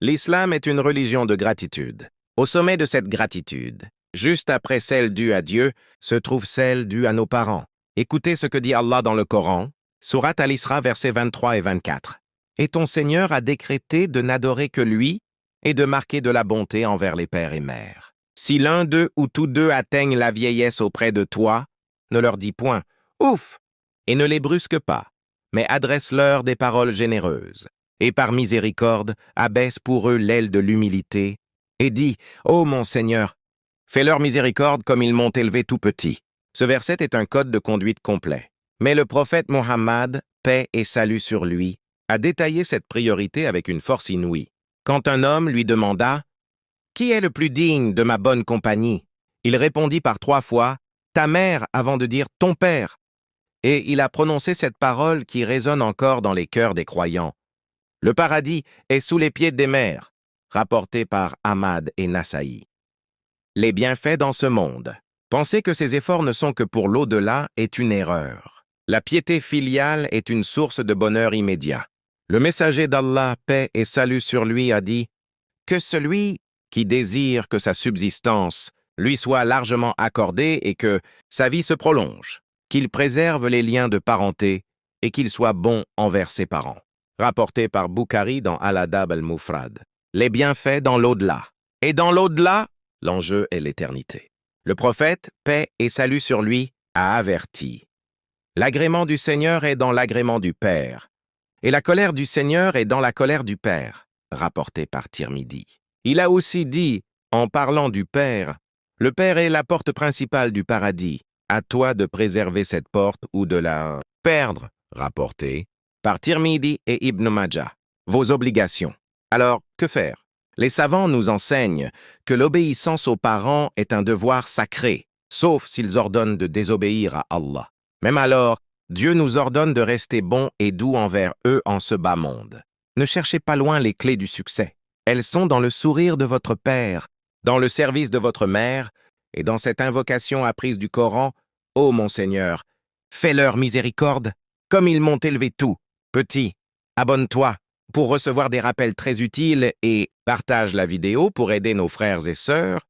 L'islam est une religion de gratitude. Au sommet de cette gratitude, juste après celle due à Dieu, se trouve celle due à nos parents. Écoutez ce que dit Allah dans le Coran, Sourate Al-Isra, versets 23 et 24. Et ton Seigneur a décrété de n'adorer que lui et de marquer de la bonté envers les pères et mères. Si l'un d'eux ou tous deux atteignent la vieillesse auprès de toi, ne leur dis point « Ouf !» et ne les brusque pas, mais adresse-leur des paroles généreuses. Et par miséricorde, abaisse pour eux l'aile de l'humilité, et dis « Ô mon Seigneur, fais-leur miséricorde comme ils m'ont élevé tout petit. » Ce verset est un code de conduite complet. Mais le prophète Mohammed, paix et salut sur lui, a détaillé cette priorité avec une force inouïe. Quand un homme lui demanda « Qui est le plus digne de ma bonne compagnie ?» il répondit par 3 fois « Ta mère » avant de dire « Ton père ». Et il a prononcé cette parole qui résonne encore dans les cœurs des croyants. Le paradis est sous les pieds des mères, rapporté par Ahmad et Nasaï. Les bienfaits dans ce monde. Penser que ces efforts ne sont que pour l'au-delà est une erreur. La piété filiale est une source de bonheur immédiat. Le messager d'Allah, paix et salut sur lui, a dit « Que celui qui désire que sa subsistance lui soit largement accordée et que sa vie se prolonge, qu'il préserve les liens de parenté et qu'il soit bon envers ses parents. » Rapporté par Bukhari dans Al-Adab al-Mufrad. Les bienfaits dans l'au-delà. Et dans l'au-delà, l'enjeu est l'éternité. Le prophète, paix et salut sur lui, a averti. L'agrément du Seigneur est dans l'agrément du Père, et la colère du Seigneur est dans la colère du Père, rapporté par Tirmidhi. Il a aussi dit, en parlant du Père, le Père est la porte principale du paradis. À toi de préserver cette porte ou de la perdre, rapporté par Tirmidhi et Ibn Majah. Vos obligations. Alors, que faire? Les savants nous enseignent que l'obéissance aux parents est un devoir sacré, sauf s'ils ordonnent de désobéir à Allah. Même alors, Dieu nous ordonne de rester bons et doux envers eux en ce bas monde. Ne cherchez pas loin les clés du succès. Elles sont dans le sourire de votre Père, dans le service de votre mère et dans cette invocation apprise du Coran « Ô mon Seigneur, fais-leur miséricorde, comme ils m'ont élevé tout. » Petit, abonne-toi pour recevoir des rappels très utiles et partage la vidéo pour aider nos frères et sœurs